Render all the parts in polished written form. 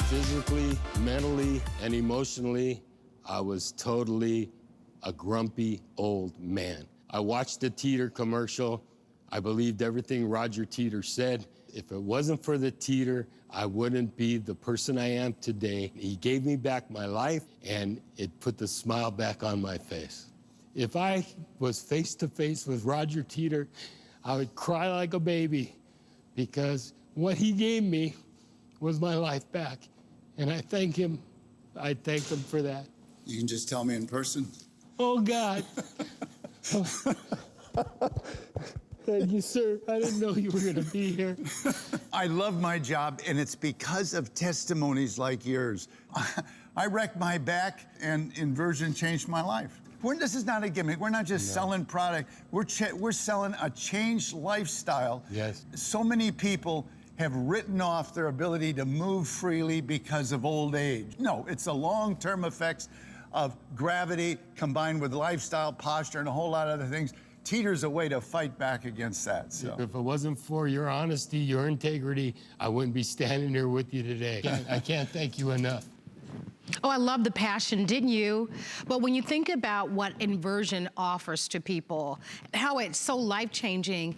Physically, mentally, and emotionally, I was totally a grumpy old man. I watched the Teeter commercial. I believed everything Roger Teeter said. If it wasn't for the Teeter, I wouldn't be the person I am today. He gave me back my life, and it put the smile back on my face. If I was face to face with Roger Teeter, I would cry like a baby, because what he gave me was my life back. And I thank him. I thank him for that. You can just tell me in person. Oh, God. Thank you, sir. I didn't know you were going to be here. I love my job, and it's because of testimonies like yours. I wrecked my back, and Inversion changed my life. This is not a gimmick. We're not just selling product. We're selling a changed lifestyle. Yes. So many people have written off their ability to move freely because of old age. No, it's the long-term effects of gravity combined with lifestyle, posture, and a whole lot of other things. Teeter's a way to fight back against that. So. If it wasn't for your honesty, your integrity, I wouldn't be standing here with you today. I can't thank you enough. Oh, I love the passion, didn't you? But when you think about what Inversion offers to people, how it's so life-changing,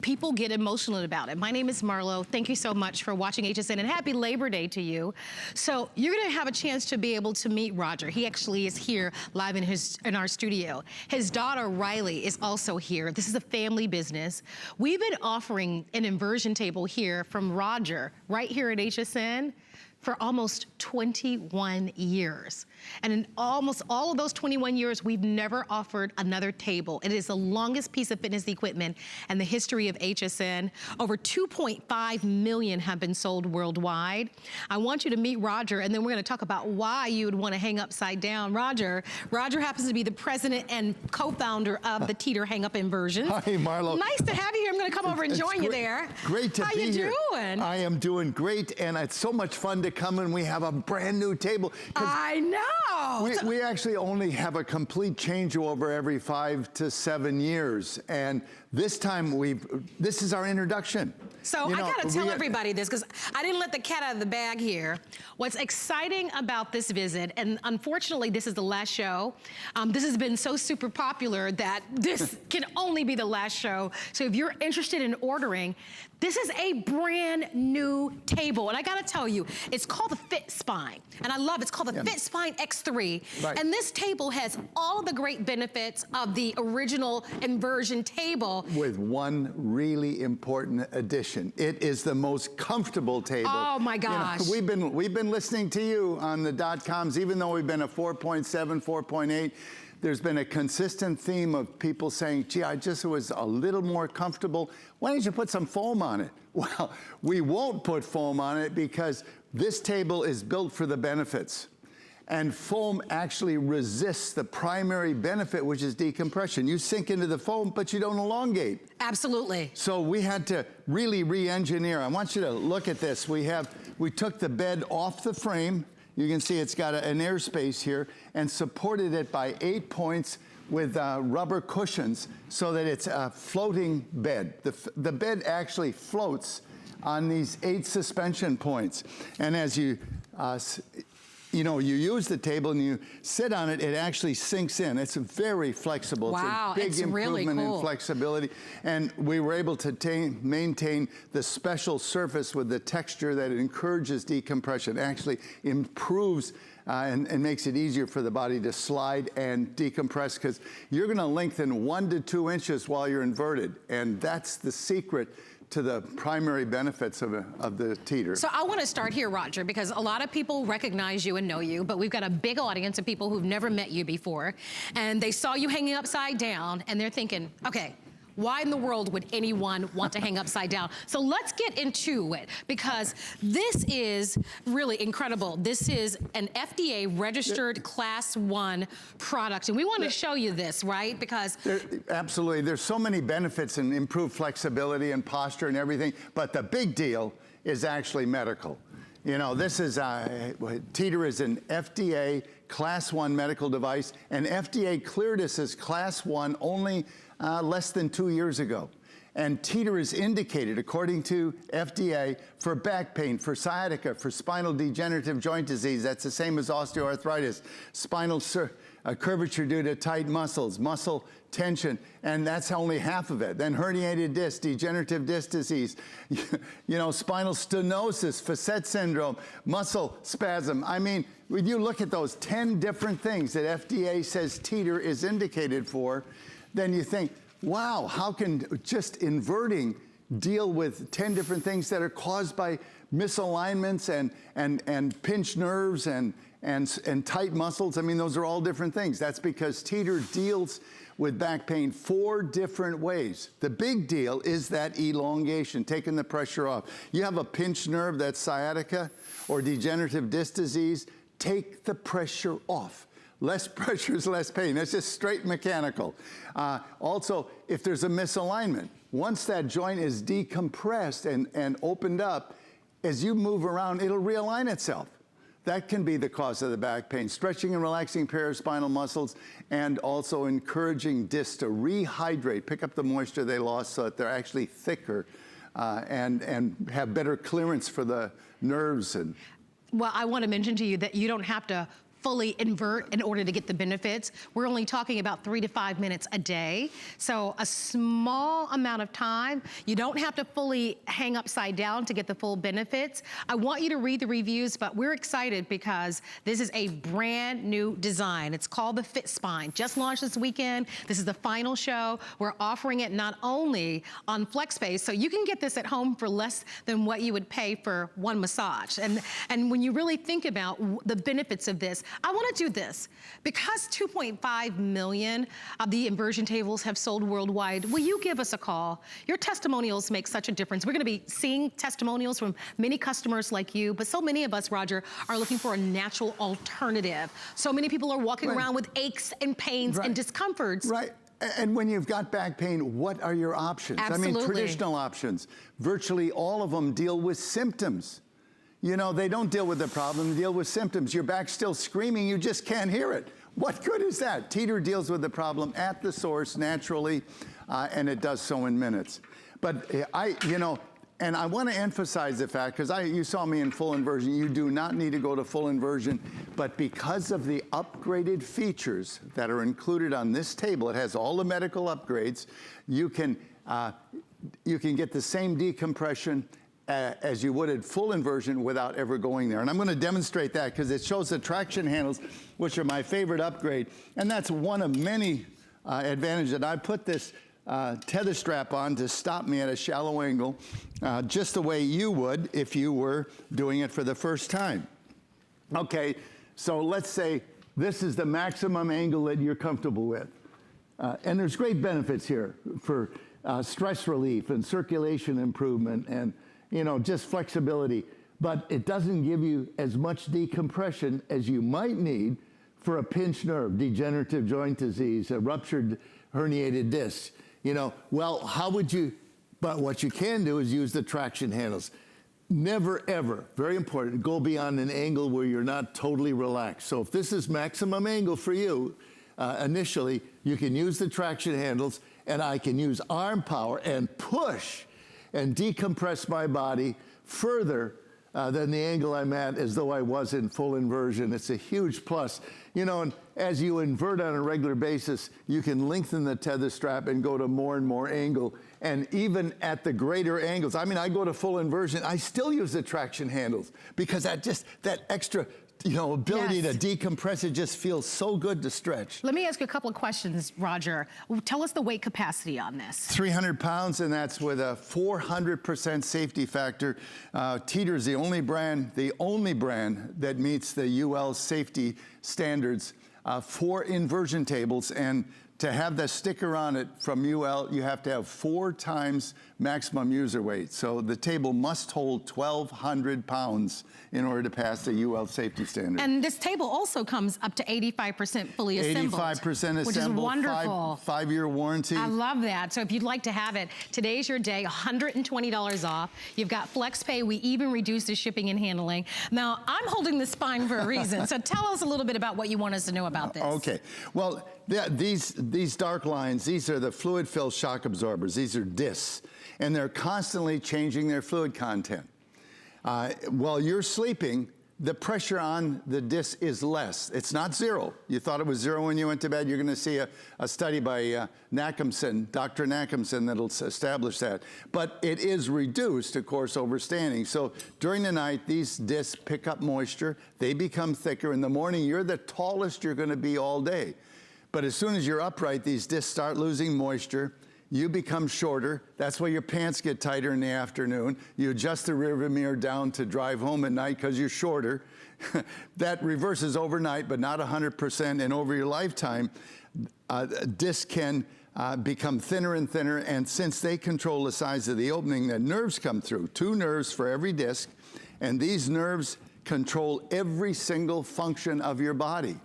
people get emotional about it. My name is Marlo. Thank you so much for watching HSN, and happy Labor Day to you. So you're gonna have a chance to be able to meet Roger. He actually is here live in our studio. His daughter, Riley, is also here. This is a family business. We've been offering an Inversion table here from Roger, right here at HSN, for almost 21 years. And in almost all of those 21 years, we've never offered another table. It is the longest piece of fitness equipment in the history of HSN. Over 2.5 million have been sold worldwide. I want you to meet Roger, and then we're gonna talk about why you would wanna hang upside down. Roger happens to be the president and co-founder of the Teeter Hang Up Inversion. Hi, Marlo. Nice to have you here. I'm gonna come over and join you there. Great to be here. How you doing? I am doing great, and it's so much fun to come and we have a brand new table. I know. We actually only have a complete changeover every 5 to 7 years, and this time this is our introduction. So I gotta tell everybody this, because I didn't let the cat out of the bag here. What's exciting about this visit, and unfortunately this is the last show, this has been so super popular that this can only be the last show. So if you're interested in ordering, this is a brand new table. And I gotta tell you, it's called the FitSpine. And I love it. It's called the FitSpine X3. Right. And this table has all of the great benefits of the original Inversion table. With one really important addition. It is the most comfortable table. Oh my gosh. You know, we've been listening to you on the .coms, even though we've been a 4.7, 4.8. There's been a consistent theme of people saying, gee, I just was a little more comfortable. Why don't you put some foam on it? Well, we won't put foam on it because this table is built for the benefits. And foam actually resists the primary benefit, which is decompression. You sink into the foam, but you don't elongate. Absolutely. So we had to really re-engineer. I want you to look at this. We took the bed off the frame. You can see it's got an airspace here, and supported it by 8 points with rubber cushions so that it's a floating bed. The bed actually floats on these 8 suspension points. And as you use the table and you sit on it, it actually sinks in. It's very flexible. Wow, it's a big it's improvement really cool. in flexibility. And we were able to maintain the special surface with the texture that encourages decompression, actually improves and makes it easier for the body to slide and decompress, because you're gonna lengthen 1 to 2 inches while you're inverted. And that's the secret to the primary benefits of the Teeter. So I want to start here, Roger, because a lot of people recognize you and know you, but we've got a big audience of people who've never met you before, and they saw you hanging upside down, and they're thinking, okay, why in the world would anyone want to hang upside down? So let's get into it, because this is really incredible. This is an FDA registered Class 1 product, and we want to show you this, right? Because absolutely, there's so many benefits and improved flexibility and posture and everything, but the big deal is actually medical. You know, this is, Teeter is an FDA Class 1 medical device, and FDA cleared us as Class 1 only less than 2 years ago. And Teeter is indicated, according to FDA, for back pain, for sciatica, for spinal degenerative joint disease. That's the same as osteoarthritis, spinal curvature due to tight muscles, muscle tension, and that's only half of it. Then herniated disc, degenerative disc disease, you know, spinal stenosis, facet syndrome, muscle spasm. I mean, when you look at those 10 different things that FDA says Teeter is indicated for, then you think, wow, how can just inverting deal with 10 different things that are caused by misalignments and pinched nerves and tight muscles? I mean, those are all different things. That's because Teeter deals with back pain 4 different ways. The big deal is that elongation, taking the pressure off. You have a pinched nerve, that's sciatica, or degenerative disc disease, take the pressure off. Less pressure is less pain. That's just straight mechanical. Also, if there's a misalignment, once that joint is decompressed and opened up, as you move around, it'll realign itself. That can be the cause of the back pain. Stretching and relaxing paraspinal muscles, and also encouraging discs to rehydrate, pick up the moisture they lost so that they're actually thicker and have better clearance for the nerves. And well, I want to mention to you that you don't have to fully invert in order to get the benefits. We're only talking about 3 to 5 minutes a day. So a small amount of time. You don't have to fully hang upside down to get the full benefits. I want you to read the reviews, but we're excited because this is a brand new design. It's called the FitSpine. Just launched this weekend. This is the final show. We're offering it not only on FlexPay, so you can get this at home for less than what you would pay for one massage. And when you really think about the benefits of this, I want to do this. Because 2.5 million of the inversion tables have sold worldwide, will you give us a call? Your testimonials make such a difference. We're going to be seeing testimonials from many customers like you, but so many of us, Roger, are looking for a natural alternative. So many people are walking around with aches and pains and discomforts. Right. And when you've got back pain, what are your options? Absolutely. I mean, traditional options. Virtually all of them deal with symptoms. You know, they don't deal with the problem, they deal with symptoms. Your back's still screaming, you just can't hear it. What good is that? Teeter deals with the problem at the source naturally, and it does so in minutes. But you know, and I want to emphasize the fact, because you saw me in full inversion, you do not need to go to full inversion, but because of the upgraded features that are included on this table, it has all the medical upgrades, you can get the same decompression as you would at full inversion without ever going there. And I'm going to demonstrate that because it shows the traction handles, which are my favorite upgrade. And that's one of many advantages. And I put this tether strap on to stop me at a shallow angle, just the way you would if you were doing it for the first time. Okay, so let's say this is the maximum angle that you're comfortable with. And there's great benefits here for stress relief and circulation improvement and, you know, just flexibility, but it doesn't give you as much decompression as you might need for a pinched nerve, degenerative joint disease, a ruptured herniated disc. You know, well, how would you, but what you can do is use the traction handles. Never ever, very important, go beyond an angle where you're not totally relaxed. So if this is maximum angle for you, initially, you can use the traction handles, and I can use arm power and push and decompress my body further than the angle I'm at as though I was in full inversion. It's a huge plus. You know, and as you invert on a regular basis, you can lengthen the tether strap and go to more and more angle. And even at the greater angles, I mean, I go to full inversion, I still use the traction handles because that extra, you know, ability to decompress, it just feels so good to stretch. Let me ask you a couple of questions, Roger. Tell us the weight capacity on this. 300 pounds, and that's with a 400% safety factor. Teeter is the only brand that meets the UL safety standards for inversion tables. And to have the sticker on it from UL, you have to have 4 times maximum user weight. So the table must hold 1,200 pounds in order to pass the UL safety standard. And this table also comes up to 85% fully assembled. 85% assembled, which is wonderful. 5-year warranty. I love that. So if you'd like to have it, today's your day, $120 off. You've got FlexPay. We even reduced the shipping and handling. Now, I'm holding the spine for a reason. So tell us a little bit about what you want us to know about this. Okay. Well, these dark lines, these are the fluid-filled shock absorbers. These are discs. and they're constantly changing their fluid content. While you're sleeping, the pressure on the disc is less. It's not zero. You thought it was zero when you went to bed. You're going to see a study by Nackimson, Dr. Nackimson, that'll establish that. But it is reduced, of course, over standing. So during the night, these discs pick up moisture. They become thicker. In the morning, you're the tallest you're going to be all day. But as soon as you're upright, these discs start losing moisture. You become shorter. That's why your pants get tighter in the afternoon. You adjust the rearview mirror down to drive home at night because you're shorter. That reverses overnight, but not 100%. And over your lifetime, discs can become thinner and thinner. And since they control the size of the opening, the nerves come through. 2 nerves for every disc. And these nerves control every single function of your body.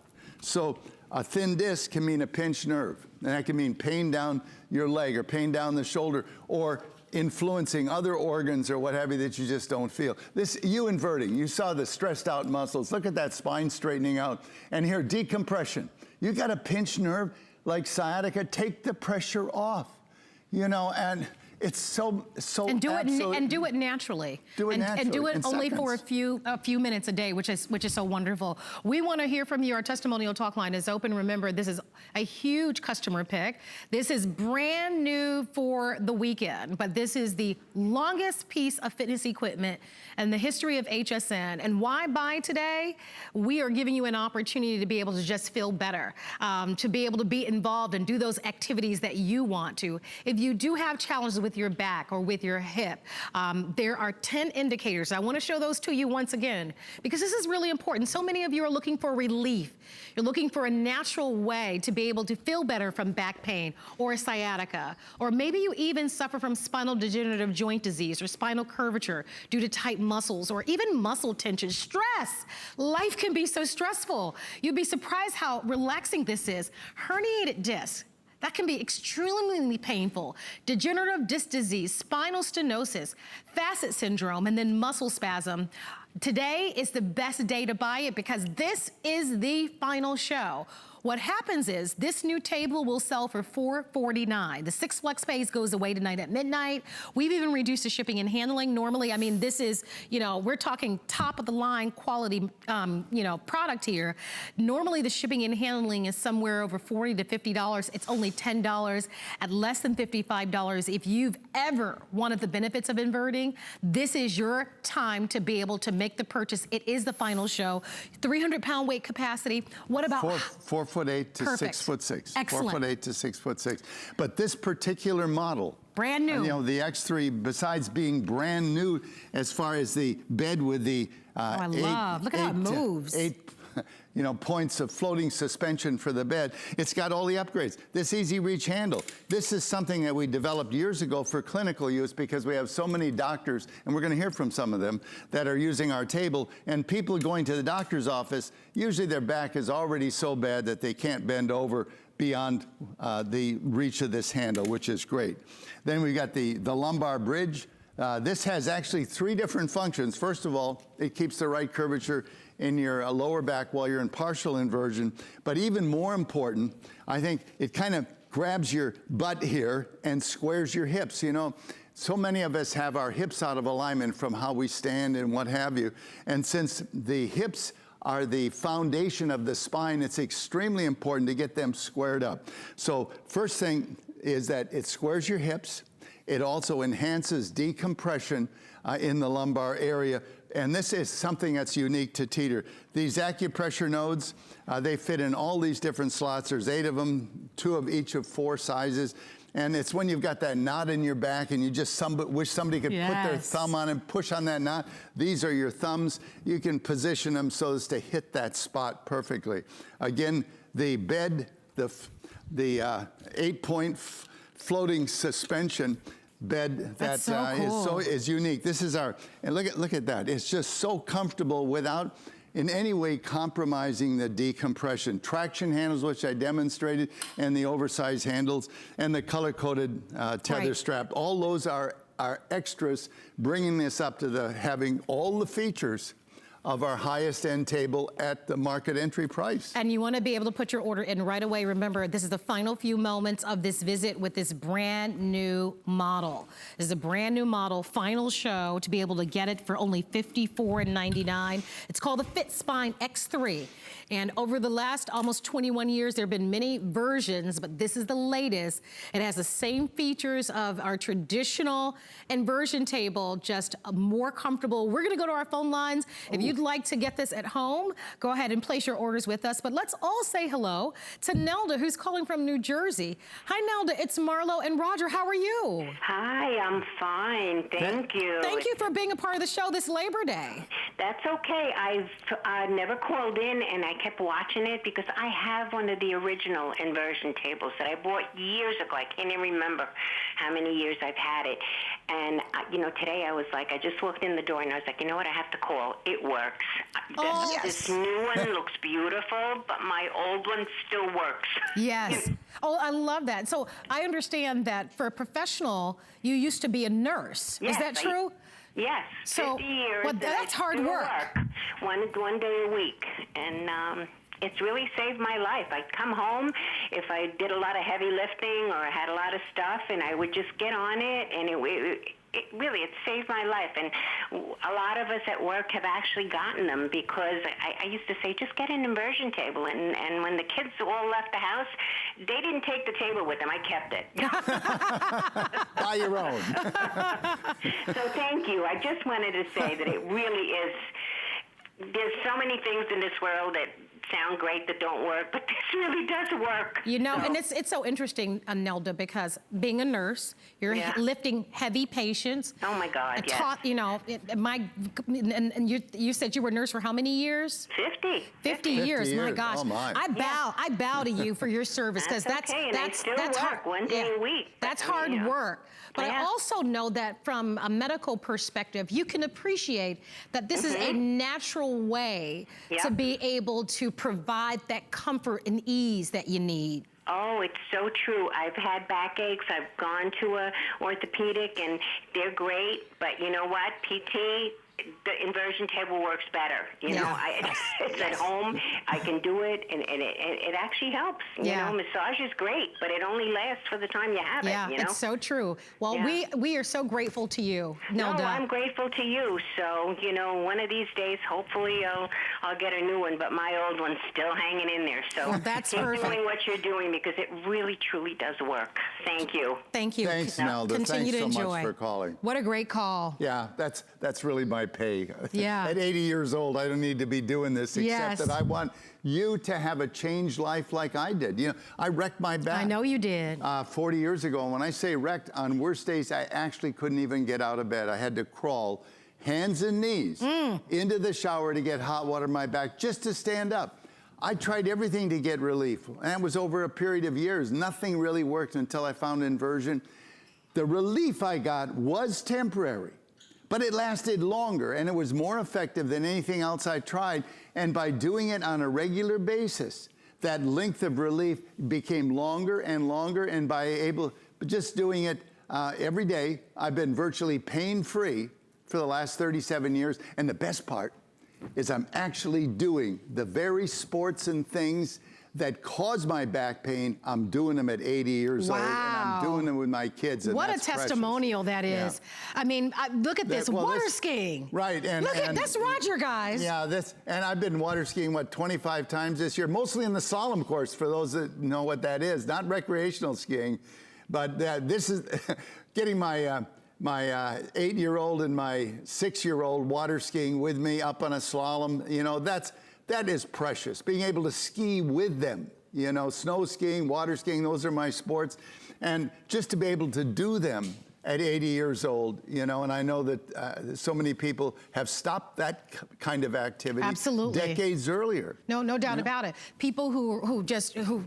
So a thin disc can mean a pinched nerve. And that can mean pain down your leg or pain down the shoulder or influencing other organs or what have you that you just don't feel. This, you inverting, you saw the stressed out muscles. Look at that spine straightening out. And here, decompression. You got a pinched nerve like sciatica, take the pressure off. You know, and it's so and do it naturally. Do it naturally. And do it in only seconds. for a few minutes a day, which is so wonderful. We want to hear from you. Our testimonial talk line is open. Remember, this is a huge customer pick. This is brand new for the weekend, but this is the longest piece of fitness equipment in the history of HSN. And why buy today? We are giving you an opportunity to be able to just feel better, to be able to be involved and do those activities that you want to. If you do have challenges with your back or with your hip, there are 10 indicators. I want to show those to you once again, because this is really important. So many of you are looking for relief. You're looking for a natural way to be able to feel better from back pain or sciatica, or maybe you even suffer from spinal degenerative joint disease or spinal curvature due to tight muscles or even muscle tension. Stress. Life can be so stressful. You'd be surprised how relaxing this is. Herniated disc. That can be extremely painful. Degenerative disc disease, spinal stenosis, facet syndrome, and then muscle spasm. Today is the best day to buy it because this is the final show. What happens is this new table will sell for $449. The 6 flex pays goes away tonight at midnight. We've even reduced the shipping and handling. Normally, I mean, this is, you know, we're talking top of the line quality, you know, product here. Normally, the shipping and handling is somewhere over $40 to $50. It's only $10 at less than $55. If you've ever wanted the benefits of inverting, this is your time to be able to make the purchase. It is the final show. 300-pound weight capacity. What about 4'8" to Perfect. 6'6". Excellent. 4'8" to 6'6". But this particular model, brand new. you know, the X3, besides being brand new as far as the bed with the look at how it moves. 8 you know, points of floating suspension for the bed. It's got all the upgrades. This easy reach handle. This is something that we developed years ago for clinical use because we have so many doctors, and we're going to hear from some of them, that are using our table. And people going to the doctor's office, usually their back is already so bad that they can't bend over beyond the reach of this handle, which is great. Then we've got the lumbar bridge. This has actually 3 different functions. First of all, it keeps the right curvature in your lower back while you're in partial inversion. But even more important, I think it kind of grabs your butt here and squares your hips. You know, so many of us have our hips out of alignment from how we stand and what have you. And since the hips are the foundation of the spine, it's extremely important to get them squared up. So first thing is that it squares your hips. It also enhances decompression in the lumbar area. And this is something that's unique to Teeter. These acupressure nodes, they fit in all these different slots. There's 8 of them, 2 of each of 4 sizes. And it's when you've got that knot in your back and you just wish somebody could put their thumb on and push on that knot. These are your thumbs. You can position them so as to hit that spot perfectly. Again, the bed, the 8-point floating suspension bed that is unique. This is our, and look at that. It's just so comfortable without in any way compromising the decompression. Traction handles, which I demonstrated, and the oversized handles, and the color-coded tether strap. All those are extras, bringing this up to having all the features of our highest end table at the market entry price. And you want to be able to put your order in right away. Remember, this is the final few moments of this visit with this brand new model. This is a brand new model, final show, to be able to get it for only $54.99. It's called the FitSpine X3. And over the last almost 21 years, there have been many versions, but this is the latest. It has the same features of our traditional inversion table, just more comfortable. We're gonna go to our phone lines. If you'd like to get this at home, go ahead and place your orders with us. But let's all say hello to Nelda, who's calling from New Jersey. Hi, Nelda, it's Marlo and Roger. How are you? Hi, I'm fine. Thank you. Thank you for being a part of the show this Labor Day. That's okay. I've never called in, and I kept watching it because I have one of the original inversion tables that I bought years ago. I can't even remember how many years I've had it. And, you know, today I was like, I just walked in the door, and I was like, you know what, I have to call. It works. Oh, This new one looks beautiful, but my old one still works. Yes. Oh, I love that. So I understand that for a professional, you used to be a nurse. Yes, Is that true? Yes, So, 50 years. well, that's hard still work. One day a week. And it's really saved my life. I'd come home if I did a lot of heavy lifting or I had a lot of stuff, and I would just get on it, and it saved my life. And a lot of us at work have actually gotten them because I used to say, just get an inversion table. And when the kids all left the house, they didn't take the table with them. I kept it. Buy your own. So thank you. I just wanted to say that it really is, there's so many things in this world that sound great that don't work, but this really does work. You know, and it's so interesting, Nelda, because being a nurse, you're lifting heavy patients. Oh my God, yes. You know, and you said you were a nurse for how many years? 50. 50 years. My gosh. Oh my. I bow to you for your service, because That's okay, and I still work hard. one day a week. That's hard work. But I Yeah. also know that from a medical perspective, you can appreciate that this is a natural way to be able to provide that comfort and ease that you need. Oh, it's so true. I've had backaches. I've gone to a orthopedic, and they're great. But you know what? PT, the inversion table works better. You know, it's at home. I can do it, and it actually helps. You know, massage is great, but it only lasts for the time you have it. You know? It's so true. Well, we are so grateful to you, Nelda. No, I'm grateful to you. So, you know, one of these days, hopefully I'll get a new one, but my old one's still hanging in there. So that's keep perfect. doing what you're doing, because it really, truly does work. Thank you. Thank you. Thanks, Nelda. Continue Thanks to so much enjoy. for calling. What a great call. Yeah, that's really my pay. Yeah. At 80 years old, I don't need to be doing this, except that I want you to have a changed life like I did. You know, I wrecked my back. I know you did. 40 years ago. And when I say wrecked, on worst days, I actually couldn't even get out of bed. I had to crawl hands and knees into the shower to get hot water in my back just to stand up. I tried everything to get relief, and it was over a period of years. Nothing really worked until I found inversion. The relief I got was temporary, but it lasted longer, and it was more effective than anything else I tried. And by doing it on a regular basis, that length of relief became longer and longer, and just doing it every day, I've been virtually pain-free for the last 37 years. And the best part is I'm actually doing the very sports and things that cause my back pain. I'm doing them at 80 years old, and I'm doing them with my kids. And what a that's testimonial that is. I mean, look at this, water skiing. Right. And look at this, Roger, guys. Yeah, and I've been water skiing, 25 times this year, mostly in the slalom course, for those that know what that is, not recreational skiing. But this is getting my 8-year-old and my 6-year-old water skiing with me up on a slalom. You know, that is precious. Being able to ski with them, you know, snow skiing, water skiing, those are my sports. And just to be able to do them at 80 years old, you know, and I know that so many people have stopped that kind of activity decades earlier. No doubt about it. People who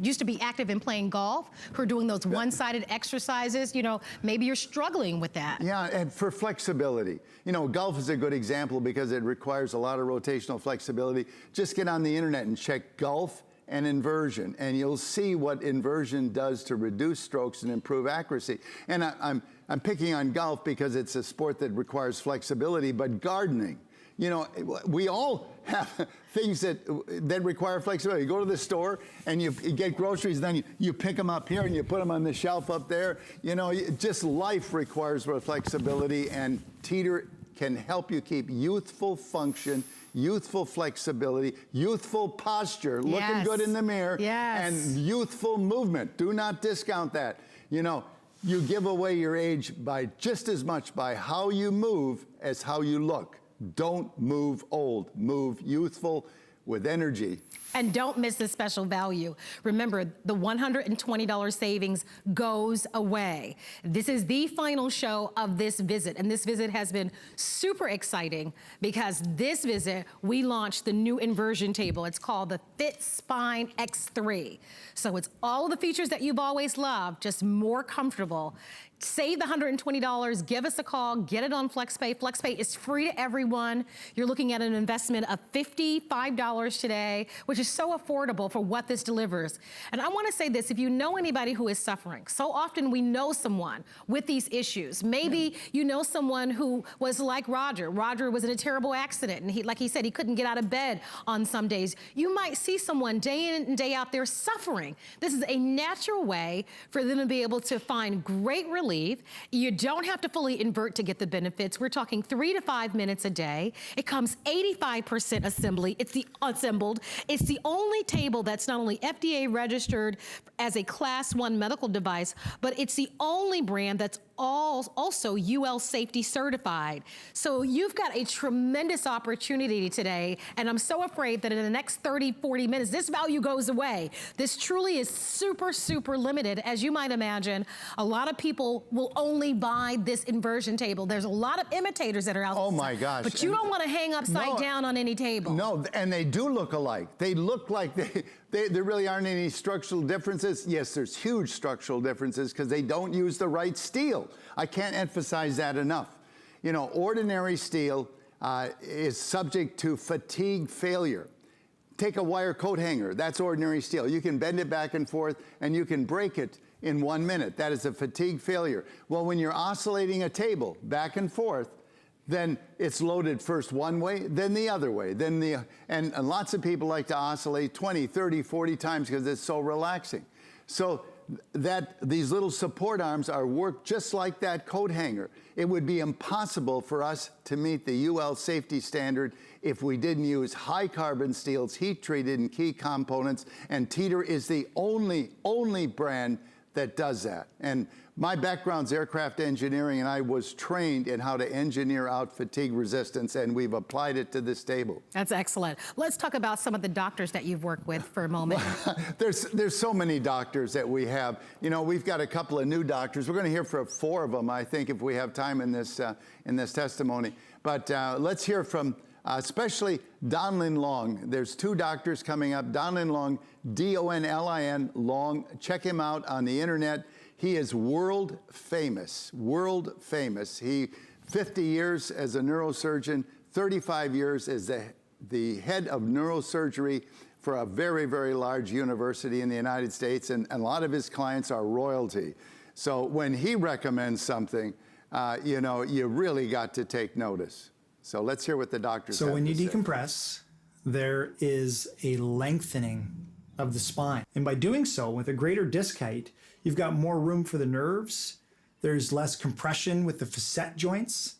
used to be active in playing golf, who are doing those one-sided exercises, you know, maybe you're struggling with that. Yeah, and for flexibility. You know, golf is a good example because it requires a lot of rotational flexibility. Just get on the internet and check golf and inversion, and you'll see what inversion does to reduce strokes and improve accuracy. And I'm picking on golf because it's a sport that requires flexibility, but gardening. You know, we all have things that require flexibility. You go to the store and you get groceries, then you pick them up here and you put them on the shelf up there. You know, just life requires flexibility, and Teeter can help you keep youthful function, youthful flexibility, youthful posture, looking good in the mirror, and youthful movement. Do not discount that. You know, you give away your age by just as much by how you move as how you look. Don't move old, move youthful with energy. And don't miss this special value. Remember, the $120 savings goes away. This is the final show of this visit, and this visit has been super exciting because this visit, we launched the new inversion table. It's called the FitSpine X3. So it's all of the features that you've always loved, just more comfortable. Save the $120, give us a call, get it on FlexPay. FlexPay is free to everyone. You're looking at an investment of $55 today, which is so affordable for what this delivers. And I wanna say this, if you know anybody who is suffering, so often we know someone with these issues. Maybe you know someone who was like Roger. Roger was in a terrible accident, and like he said, he couldn't get out of bed on some days. You might see someone day in and day out there suffering. This is a natural way for them to be able to find great relief. You don't have to fully invert to get the benefits. We're talking 3 to 5 minutes a day. It comes 85% assembly. It's the assembled. It's the only table that's not only FDA registered as a Class 1 medical device, but it's the only brand that's also UL safety certified. So you've got a tremendous opportunity today, and I'm so afraid that in the next 30, 40 minutes, this value goes away. This truly is super, super limited. As you might imagine, a lot of people will only buy this inversion table. There's a lot of imitators that are out there. Oh my gosh. But you don't want to hang upside down on any table. No, and they do look alike. They look like there really aren't any structural differences. Yes, there's huge structural differences because they don't use the right steel. I can't emphasize that enough. You know, ordinary steel is subject to fatigue failure. Take a wire coat hanger, that's ordinary steel. You can bend it back and forth and you can break it in 1 minute. That is a fatigue failure. Well, when you're oscillating a table back and forth, then it's loaded first one way, then the other way. And lots of people like to oscillate 20, 30, 40 times because it's so relaxing. So these little support arms are worked just like that coat hanger. It would be impossible for us to meet the UL safety standard if we didn't use high carbon steels, heat treated and key components, and Teeter is the only brand that does that. And my background's aircraft engineering, and I was trained in how to engineer out fatigue resistance, and we've applied it to this table. That's excellent. Let's talk about some of the doctors that you've worked with for a moment. There's so many doctors that we have. You know, we've got a couple of new doctors. We're going to hear from 4 of them, I think, if we have time in this testimony. But let's hear from especially Donlin Long. There's 2 doctors coming up. Donlin Long, D-O-N-L-I-N, Long. Check him out on the internet. He is world famous. He 50 years as a neurosurgeon, 35 years as the head of neurosurgery for a very, very large university in the United States, and a lot of his clients are royalty. So when he recommends something, you know, you really got to take notice. So let's hear what the doctors have to say. So when you decompress, there is a lengthening of the spine. And by doing so, with a greater disc height, you've got more room for the nerves. There's less compression with the facet joints.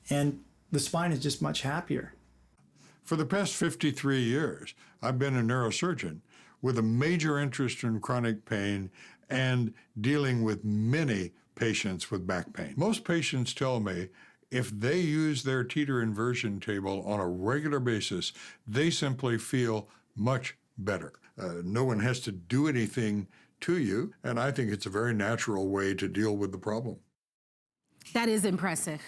And the spine is just much happier. For the past 53 years, I've been a neurosurgeon with a major interest in chronic pain and dealing with many patients with back pain. Most patients tell me if they use their Teeter inversion table on a regular basis, they simply feel much better. No one has to do anything to you, and I think it's a very natural way to deal with the problem. That is impressive.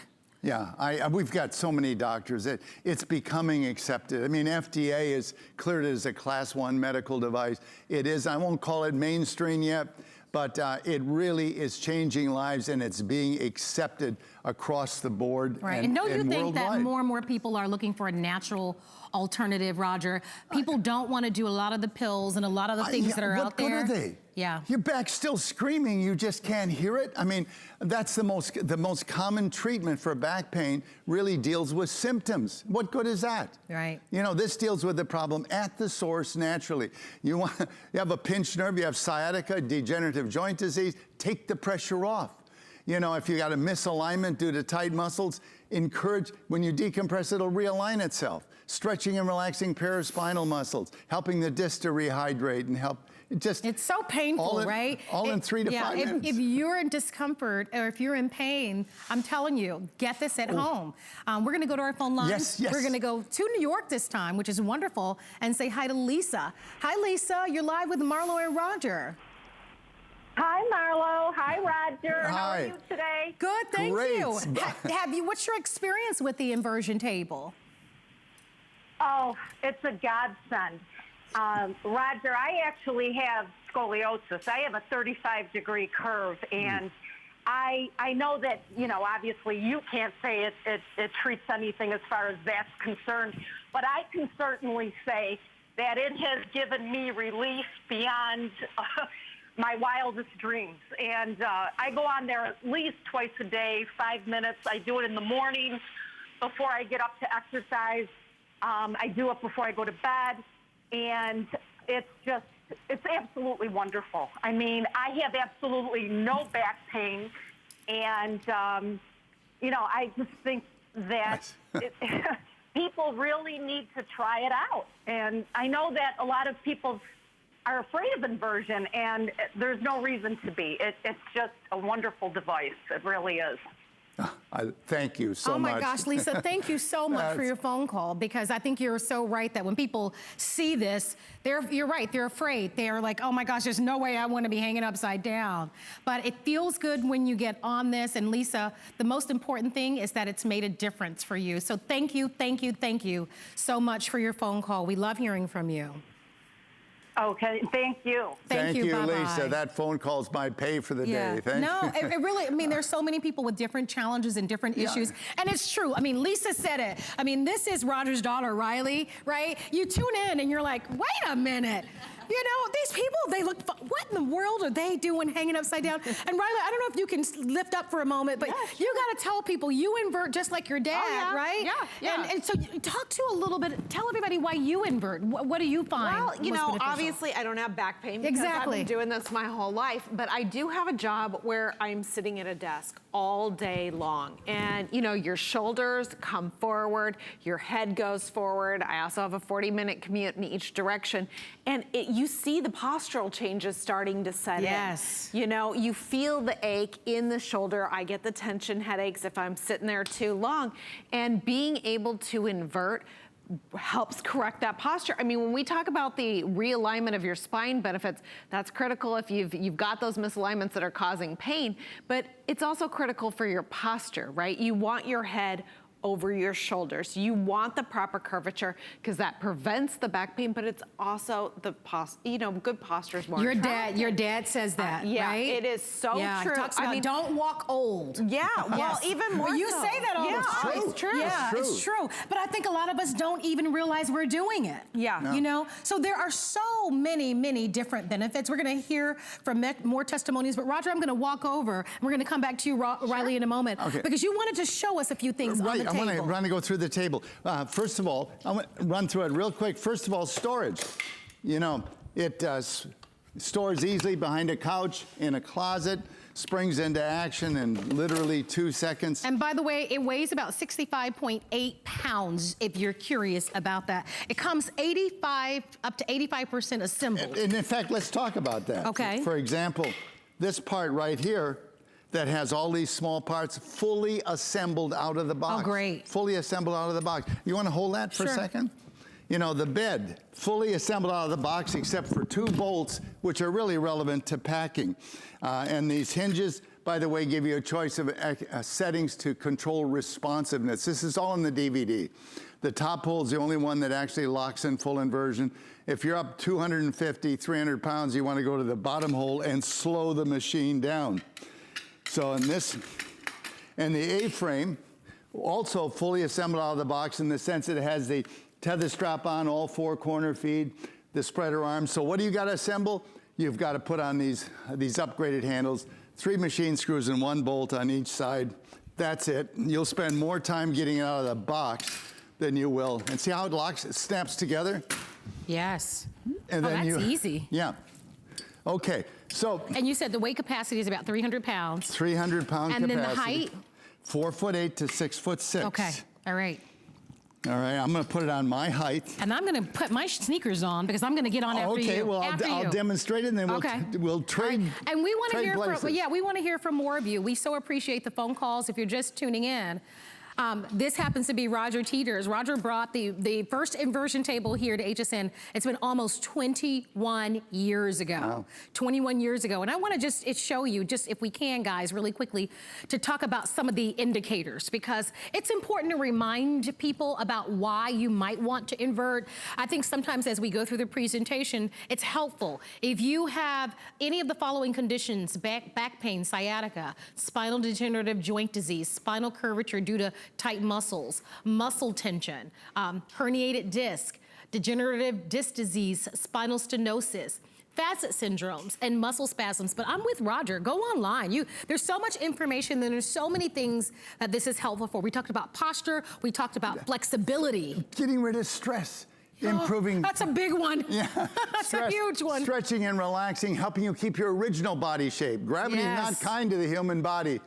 Yeah, we've got so many doctors. It's becoming accepted. I mean, FDA has cleared it as a Class 1 medical device. It is, I won't call it mainstream yet, but it really is changing lives, and it's being accepted across the board. Right, and don't you think worldwide. that more and more people are looking for a natural alternative, Roger. People don't want to do a lot of the pills and a lot of the things that are out there. What good are they? Yeah. Your back's still screaming, you just can't hear it. I mean, that's the most common treatment for back pain, really deals with symptoms. What good is that? Right. You know, this deals with the problem at the source naturally. You have a pinched nerve, you have sciatica, degenerative joint disease, take the pressure off. You know, if you got a misalignment due to tight muscles, encourage, when you decompress, it'll realign itself. Stretching and relaxing paraspinal muscles, helping the disc to rehydrate and help. It's so painful, right? All in 3 to 5 minutes. If you're in discomfort or if you're in pain, I'm telling you, get this at home. We're gonna go to our phone lines. Yes. We're gonna go to New York this time, which is wonderful, and say hi to Lisa. Hi, Lisa, you're live with Marlo and Roger. Hi, Marlo. Hi, Roger. Hi. How are you today? Good, thank Great. you. What's your experience with the inversion table? Oh, it's a godsend. Roger, I actually have scoliosis. I have a 35-degree curve, and I know that, you know, obviously you can't say it treats anything as far as that's concerned, but I can certainly say that it has given me relief beyond my wildest dreams. And I go on there at least twice a day, 5 minutes. I do it in the morning before I get up to exercise. I do it before I go to bed. And it's absolutely wonderful. I mean, I have absolutely no back pain. And, you know, I just think that people really need to try it out. And I know that a lot of people are afraid of inversion, and there's no reason to be. It's just a wonderful device. It really is. Thank you so much. Oh my gosh, Lisa, thank you so much for your phone call, because I think you're so right that when people see this, you're right, they're afraid. They're like, oh my gosh, there's no way I want to be hanging upside down. But it feels good when you get on this. And Lisa, the most important thing is that it's made a difference for you. So thank you so much for your phone call. We love hearing from you. Okay, thank you. Thank you, bye-bye. Lisa. That phone call's my pay for the day. Thank you. It really, I mean, there's so many people with different challenges and different issues. And it's true. I mean, Lisa said it. I mean, this is Roger's daughter, Riley, right? You tune in and you're like, wait a minute. You know, these people, they look, what in the world are they doing hanging upside down? And Riley, I don't know if you can lift up for a moment, but you got to tell people you invert just like your dad, right? Yeah. And so talk to a little bit, tell everybody why you invert. What do you find? Well, you most know, beneficial? obviously I don't have back pain because I've been doing this my whole life, but I do have a job where I'm sitting at a desk all day long. And, you know, your shoulders come forward, your head goes forward. I also have a 40-minute commute in each direction. And you see the postural changes starting to set in. You know, you feel the ache in the shoulder. I get the tension headaches if I'm sitting there too long. And being able to invert helps correct that posture. I mean, when we talk about the realignment of your spine benefits, that's critical if you've got those misalignments that are causing pain, but it's also critical for your posture, right? You want your head over your shoulders. You want the proper curvature because that prevents the back pain, but it's also the good posture is more attractive. Your dad says that, right? It is so true. Talks about don't walk old. Yeah, well, even more you so. say that all the time. It's true. Yeah, it's true. But I think a lot of us don't even realize we're doing it. Yeah. You know? So there are so many different benefits. We're gonna hear from more testimonies, but Roger, I'm gonna walk over and we're gonna come back to you, Riley, in a moment. Because you wanted to show us a few things on the table. I'm going to go through the table. First of all, I'm going to run through it real quick. First of all, storage. You know, it stores easily behind a couch, in a closet, springs into action in literally 2 seconds. And by the way, it weighs about 65.8 pounds, if you're curious about that. It comes up to 85% assembled. And in fact, let's talk about that. Okay. For example, this part right here, that has all these small parts fully assembled out of the box. Oh, great. Fully assembled out of the box. You want to hold that for a second? You know, the bed, fully assembled out of the box except for 2 bolts, which are really relevant to packing. And these hinges, by the way, give you a choice of settings to control responsiveness. This is all in the DVD. The top hole is the only one that actually locks in full inversion. If you're up 250, 300 pounds, you want to go to the bottom hole and slow the machine down. So in this, and the A-frame, also fully assembled out of the box in the sense that it has the tether strap on, all 4 corner feed, the spreader arms. So what do you got to assemble? You've got to put on these upgraded handles, 3 machine screws and 1 bolt on each side. That's it. You'll spend more time getting it out of the box than you will. And see how it locks, it snaps together? Yes. And then that's easy. Yeah. Okay, so. And you said the weight capacity is about 300 pounds. 300 pound capacity. And then the height? 4'8" to 6'6". Okay, all right. All right, I'm gonna put it on my height. And I'm gonna put my sneakers on because I'm gonna get on after you. Okay, well, I'll demonstrate it and then we'll trade. And we want to hear places. we want to hear from more of you. We so appreciate the phone calls. If you're just tuning in, this happens to be Roger Teeter's. Roger brought the first inversion table here to HSN. It's been almost 21 years ago. Wow. 21 years ago. And I want to just show you, just if we can, guys, really quickly, to talk about some of the indicators, because it's important to remind people about why you might want to invert. I think sometimes as we go through the presentation, it's helpful. If you have any of the following conditions, back pain, sciatica, spinal degenerative joint disease, spinal curvature due to tight muscles, muscle tension, herniated disc, degenerative disc disease, spinal stenosis, facet syndromes, and muscle spasms. But I'm with Roger. Go online. There's so much information, and there's so many things that this is helpful for. We talked about posture. We talked about flexibility. Getting rid of stress. Improving. That's a big one. Yeah. That's a huge one. Stretching and relaxing, helping you keep your original body shape. Gravity is not kind to the human body.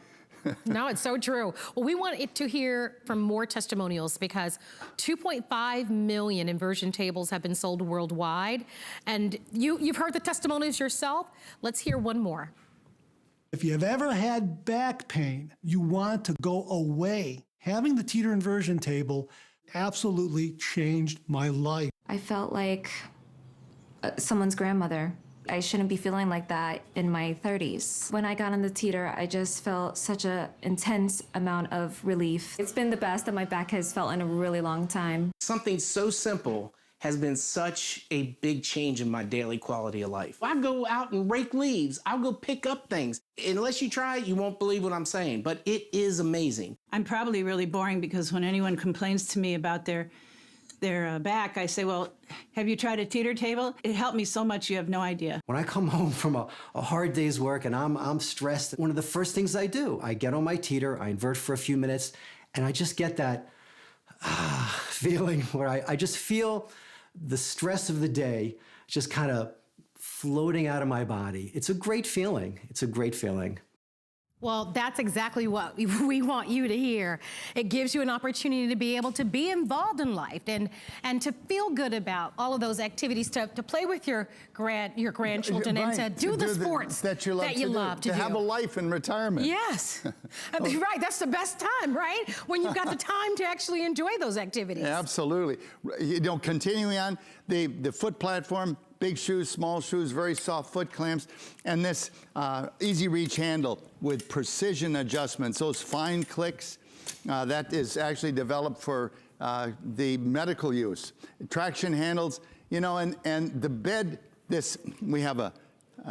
No, it's so true. Well, we want to hear from more testimonials because 2.5 million inversion tables have been sold worldwide. And you've heard the testimonials yourself. Let's hear one more. If you've ever had back pain, you want to go away. Having the Teeter inversion table absolutely changed my life. I felt like someone's grandmother. I shouldn't be feeling like that in my 30s. When I got on the Teeter, I just felt such an intense amount of relief. It's been the best that my back has felt in a really long time. Something so simple has been such a big change in my daily quality of life. I go out and rake leaves. I'll go pick up things. Unless you try it, you won't believe what I'm saying, but it is amazing. I'm probably really boring because when anyone complains to me about their back, I say, well, have you tried a Teeter table? It helped me so much you have no idea. When I come home from a hard day's work and I'm stressed, one of the first things I do, I get on my Teeter, I invert for a few minutes, and I just get that feeling where I just feel the stress of the day just kind of floating out of my body. It's a great feeling. It's a great feeling. Well, that's exactly what we want you to hear. It gives you an opportunity to be able to be involved in life and to feel good about all of those activities, to play with your grandchildren and to do the sports that you love to do. To have a life in retirement. Yes. Right, that's the best time, right? When you've got the time to actually enjoy those activities. Absolutely. You know, continuing on, the foot platform, big shoes, small shoes, very soft foot clamps, and this easy reach handle with precision adjustments, those fine clicks, that is actually developed for the medical use. Traction handles, you know, and the bed, we have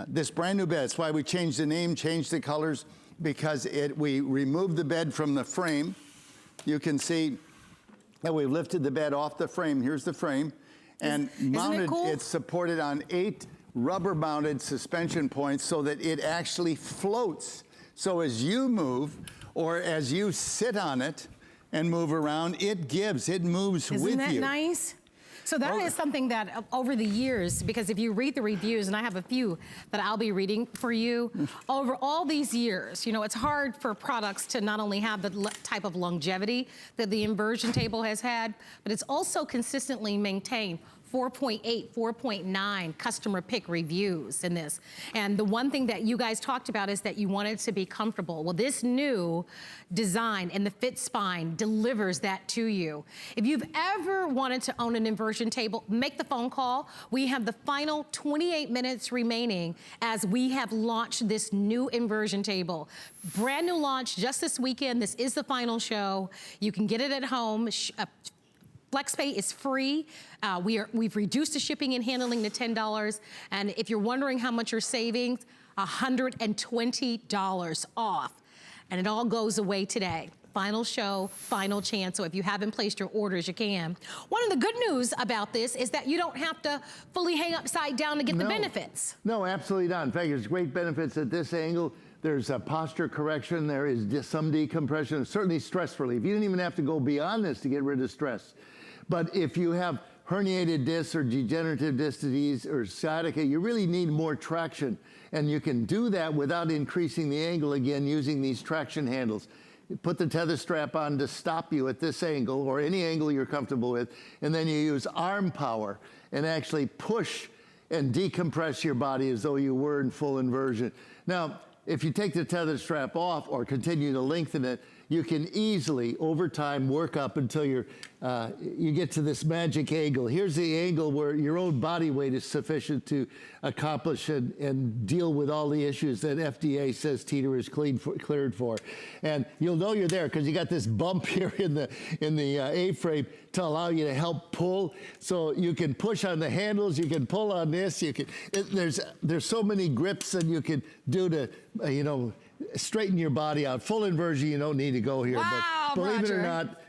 this brand new bed. That's why we changed the name, changed the colors, because we removed the bed from the frame. You can see that we've lifted the bed off the frame. Here's the frame. And mounted, it's supported on 8 rubber-mounted suspension points so that it actually floats. So as you move, or as you sit on it and move around, it moves with you. Isn't that nice? So that is something that over the years, because if you read the reviews, and I have a few that I'll be reading for you, over all these years, you know, it's hard for products to not only have the type of longevity that the inversion table has had, but it's also consistently maintained 4.8, 4.9 customer pick reviews in this. And the one thing that you guys talked about is that you wanted to be comfortable. Well, this new design and the FitSpine delivers that to you. If you've ever wanted to own an inversion table, make the phone call. We have the final 28 minutes remaining as we have launched this new inversion table. Brand new launch just this weekend. This is the final show. You can get it at home. FlexPay is free. We've reduced the shipping and handling to $10. And if you're wondering how much you're saving, $120 off. And it all goes away today. final show, final chance. So if you haven't placed your orders, you can. One of the good news about this is that you don't have to fully hang upside down to get the benefits. No, absolutely not. In fact, there's great benefits at this angle. There's a posture correction. There is some decompression, certainly stress relief. You don't even have to go beyond this to get rid of stress. But if you have herniated discs or degenerative disc disease or sciatica, you really need more traction. And you can do that without increasing the angle again using these traction handles. You put the tether strap on to stop you at this angle or any angle you're comfortable with, and then you use arm power and actually push and decompress your body as though you were in full inversion. Now, if you take the tether strap off or continue to lengthen it, you can easily, over time, work up until you get to this magic angle. Here's the angle where your own body weight is sufficient to accomplish and deal with all the issues that FDA says Teeter is cleared for. And you'll know you're there because you got this bump here in the A-frame to allow you to help pull. So you can push on the handles, you can pull on this, there's so many grips that you can do to, straighten your body out. Full inversion, you don't need to go here. Wow, but believe Roger. it or not,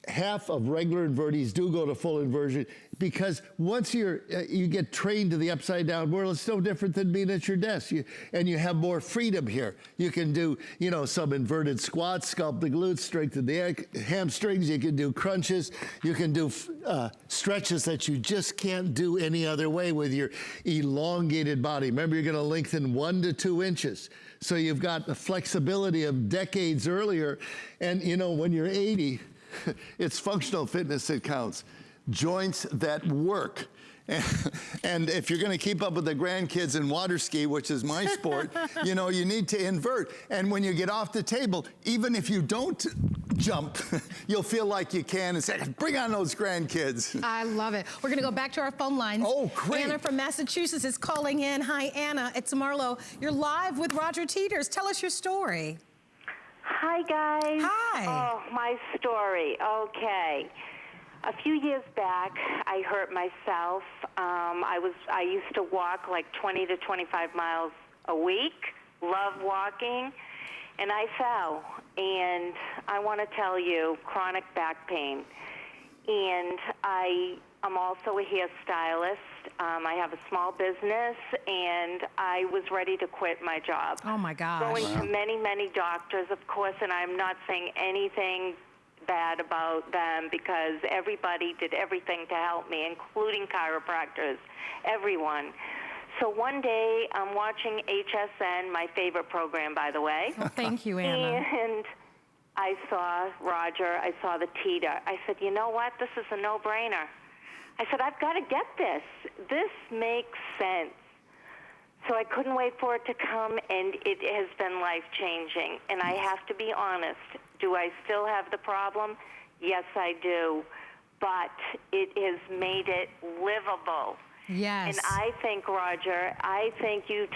half of regular invertees do go to full inversion because once you get trained to the upside down world, it's no different than being at your desk. And you have more freedom here. You can do, some inverted squats, sculpt the glutes, strengthen the hamstrings. You can do crunches. You can do stretches that you just can't do any other way with your elongated body. Remember, you're going to lengthen 1 to 2 inches. So you've got the flexibility of decades earlier. And, when you're 80, it's functional fitness that counts. Joints that work. And if you're going to keep up with the grandkids and water ski, which is my sport, you need to invert. And when you get off the table, even if you don't jump, you'll feel like you can and say, bring on those grandkids. I love it. We're going to go back to our phone lines. Oh, great. Anna from Massachusetts is calling in. Hi, Anna. It's Marlo. You're live with Roger Teeters. Tell us your story. Hi, guys. Hi. Oh, my story. Okay. A few years back, I hurt myself. I used to walk like 20 to 25 miles a week, love walking, and I fell. And I want to tell you, chronic back pain. And I'm also a hairstylist. I have a small business, and I was ready to quit my job. Oh, my gosh. Going to many, many doctors, of course, and I'm not saying anything bad about them because everybody did everything to help me, including chiropractors, everyone. So one day, I'm watching HSN, my favorite program, by the way. Well, thank you, Anna. And I saw Roger, I saw the Teeter. I said, you know what? This is a no-brainer. I said, I've got to get this. This makes sense. So I couldn't wait for it to come, and it has been life-changing. And I have to be honest, do I still have the problem? Yes, I do. But it has made it livable. Yes. And I think, Roger, you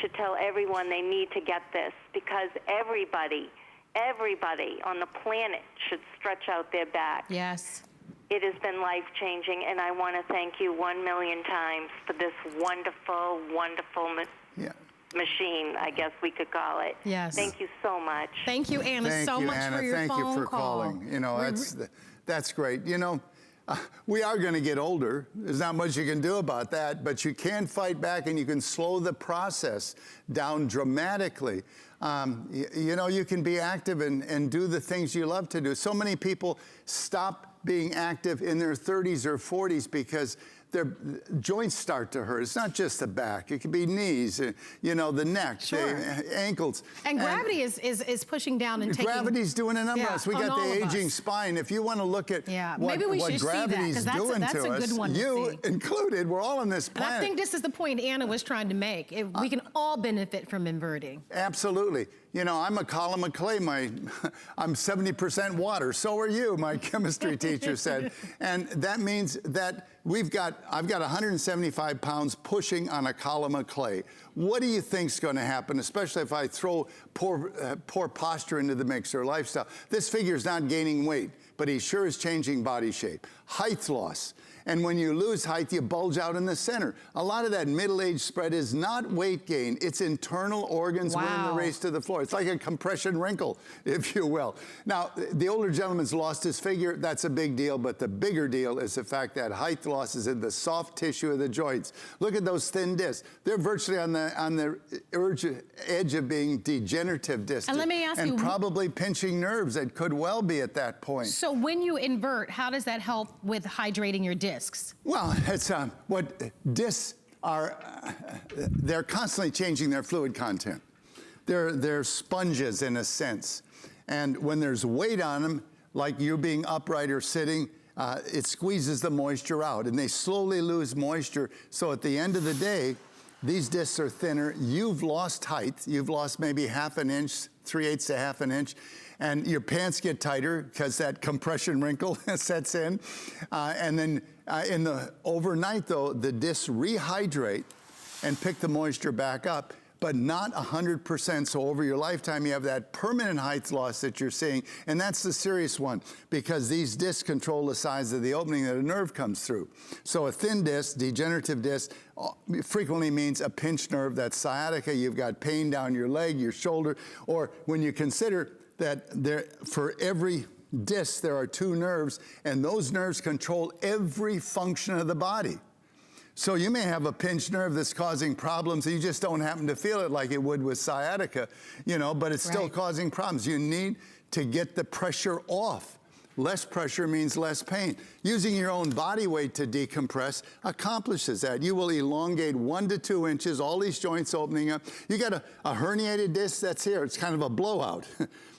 should tell everyone they need to get this because everybody on the planet should stretch out their back. Yes. It has been life-changing, and I want to thank you 1,000,000 times for this wonderful, wonderful machine, I guess we could call it. Yes. Thank you so much. Thank you, Anna, Thank so you, much Anna. for your Thank phone you for call. calling. That's great. We are going to get older. There's not much you can do about that, but you can fight back and you can slow the process down dramatically. You can be active and do the things you love to do. So many people stop being active in their 30s or 40s because their joints start to hurt. It's not just the back. It could be knees, the neck, the ankles. And gravity is pushing down and taking... Gravity's doing a number on us. We got the aging spine. If you want to look at what gravity's doing to us, you included, we're all on this planet. And I think this is the point Anna was trying to make. We can all benefit from inverting. Absolutely. I'm a column of clay. I'm 70% water. So are you, my chemistry teacher said. And that means that I've got 175 pounds pushing on a column of clay. What do you think's going to happen, especially if I throw poor posture into the mix or lifestyle? This figure's not gaining weight, but he sure is changing body shape. Height loss. And when you lose height, you bulge out in the center. A lot of that middle-age spread is not weight gain. It's internal organs winning the race to the floor. It's like a compression wrinkle, if you will. Now, the older gentleman's lost his figure. That's a big deal, but the bigger deal is the fact that height loss is in the soft tissue of the joints. Look at those thin discs. They're virtually on the edge of being degenerative discs. And let me ask you, and probably pinching nerves that could well be at that point. So when you invert, how does that help with hydrating your discs? Well, it's what discs are, they're constantly changing their fluid content. They're sponges in a sense. And when there's weight on them, like you being upright or sitting, it squeezes the moisture out, and they slowly lose moisture. So at the end of the day, these discs are thinner. You've lost height. You've lost maybe half an inch, 3/8 to half an inch, and your pants get tighter because that compression wrinkle sets in. And then in the overnight, though, the discs rehydrate and pick the moisture back up, but not 100%. So over your lifetime, you have that permanent height loss that you're seeing, and that's the serious one because these discs control the size of the opening that a nerve comes through. So a thin disc, degenerative disc, frequently means a pinched nerve. That's sciatica. You've got pain down your leg, your shoulder, or when you consider that for every disc, there are 2 nerves, and those nerves control every function of the body. So you may have a pinched nerve that's causing problems, and you just don't happen to feel it like it would with sciatica, you know, but it's still causing problems. You need to get the pressure off. Less pressure means less pain. Using your own body weight to decompress accomplishes that. You will elongate 1 to 2 inches, all these joints opening up. You got a herniated disc that's here. It's kind of a blowout.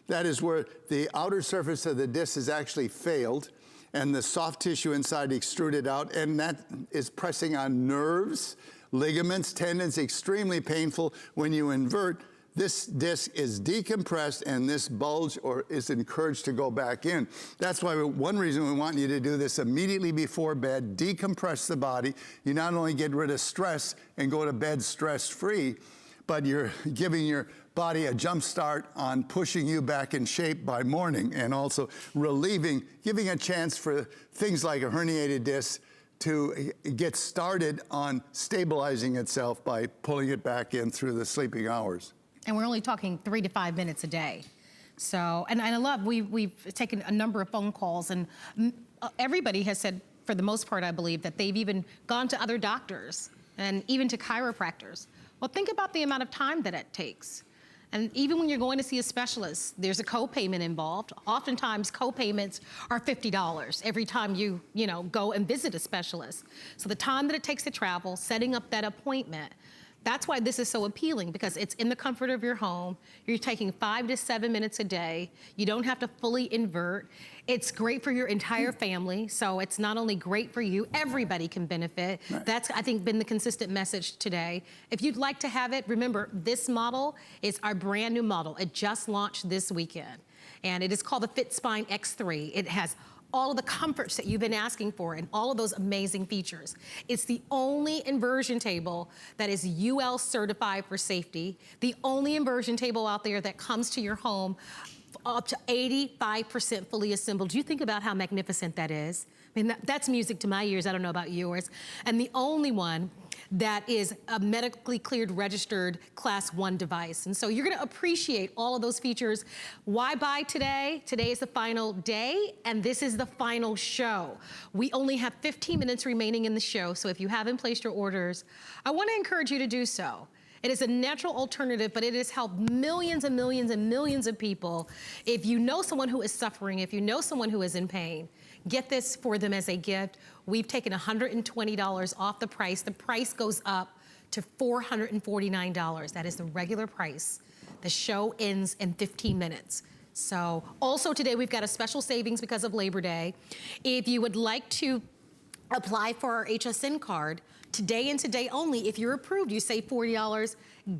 That is where the outer surface of the disc has actually failed, and the soft tissue inside extruded out, and that is pressing on nerves, ligaments, tendons, extremely painful. When you invert, this disc is decompressed, and this bulge is encouraged to go back in. That's why one reason we want you to do this immediately before bed, decompress the body. You not only get rid of stress and go to bed stress-free, but you're giving your body a jump start on pushing you back in shape by morning, and also giving a chance for things like a herniated disc to get started on stabilizing itself by pulling it back in through the sleeping hours. And we're only talking 3 to 5 minutes a day. So, and I love, we've taken a number of phone calls, and everybody has said, for the most part, I believe, that they've even gone to other doctors and even to chiropractors. Well, think about the amount of time that it takes. And even when you're going to see a specialist, there's a co-payment involved. Oftentimes, co-payments are $50 every time you go and visit a specialist. So the time that it takes to travel, setting up that appointment, that's why this is so appealing, because it's in the comfort of your home. You're taking 5 to 7 minutes a day. You don't have to fully invert. It's great for your entire family. So it's not only great for you, everybody can benefit. Right. That's, I think, been the consistent message today. If you'd like to have it, remember, this model is our brand new model. It just launched this weekend. And it is called the FitSpine X3. It has all of the comforts that you've been asking for and all of those amazing features. It's the only inversion table that is UL certified for safety, the only inversion table out there that comes to your home up to 85% fully assembled. Do you think about how magnificent that is? I mean, that's music to my ears. I don't know about yours. And the only one that is a medically cleared, registered Class 1 device. And so you're gonna appreciate all of those features. Why buy today? Today is the final day, and this is the final show. We only have 15 minutes remaining in the show, so if you haven't placed your orders, I wanna encourage you to do so. It is a natural alternative, but it has helped millions and millions and millions of people. If you know someone who is suffering, if you know someone who is in pain, get this for them as a gift. We've taken $120 off the price. The price goes up to $449. That is the regular price. The show ends in 15 minutes. So also today we've got a special savings because of Labor Day. If you would like to apply for our HSN card, today and today only, if you're approved, you save $40.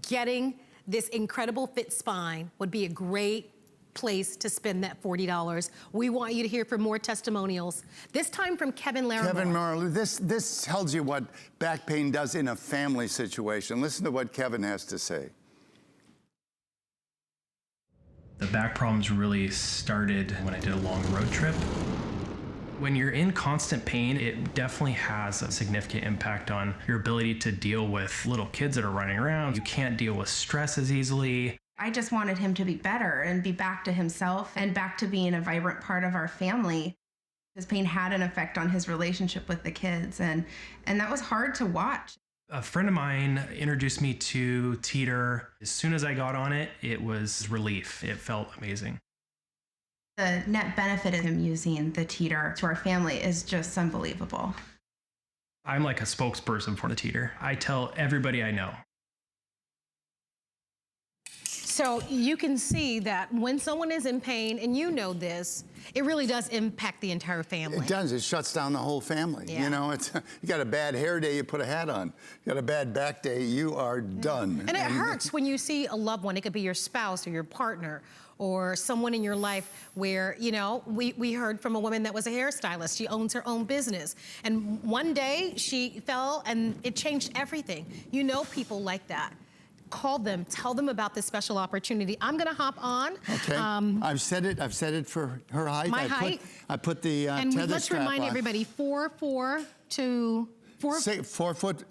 Getting this incredible FitSpine would be a great place to spend that $40. We want you to hear from more testimonials, this time from Kevin Larimore. Kevin Larimore, this tells you what back pain does in a family situation. Listen to what Kevin has to say. The back problems really started when I did a long road trip. When you're in constant pain, it definitely has a significant impact on your ability to deal with little kids that are running around. You can't deal with stress as easily. I just wanted him to be better and be back to himself and back to being a vibrant part of our family. His pain had an effect on his relationship with the kids, and that was hard to watch. A friend of mine introduced me to Teeter. As soon as I got on it, it was relief. It felt amazing. The net benefit of him using the Teeter to our family is just unbelievable. I'm like a spokesperson for the Teeter. I tell everybody I know. So you can see that when someone is in pain, and you know this, it really does impact the entire family. It does. It shuts down the whole family. Yeah. You know, you got a bad hair day, you put a hat on. You got a bad back day, you are done. And it hurts when you see a loved one. It could be your spouse or your partner or someone in your life where, you know, we heard from a woman that was a hairstylist. She owns her own business. And one day she fell and it changed everything. You know people like that. Call them, tell them about this special opportunity. I'm gonna hop on. Okay, I've set it for her height. My height. I put the and tether let's strap remind on. everybody, 4'4" to 4 4'8"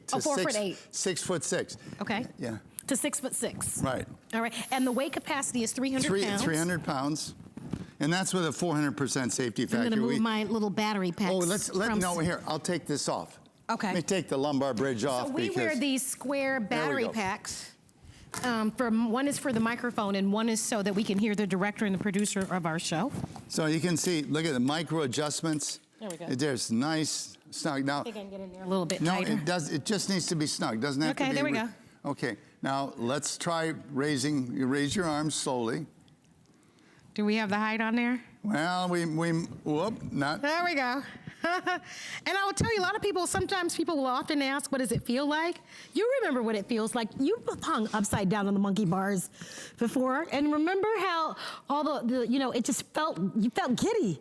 to 4'8". 6'6". Okay. Yeah. To 6'6". Right. All right, and the weight capacity is 300 pounds. 300 pounds. And that's with a 400% safety factor. I'm gonna move my little battery packs. No, here, I'll take this off. Okay. Let me take the lumbar bridge off. So we wear these square battery packs. One is for the microphone and one is so that we can hear the director and the producer of our show. So you can see, look at the micro adjustments. There we go. There's nice, snug. Now, I think I can get in there a little bit tighter. No, it just needs to be snug. Doesn't have to be. Okay, there we go. Okay, now let's try raise your arms slowly. Do we have the height on there? Well, not. There we go. And I will tell you, a lot of people, sometimes people will often ask, what does it feel like? You remember what it feels like. You've hung upside down on the monkey bars before, and remember how all it just you felt giddy.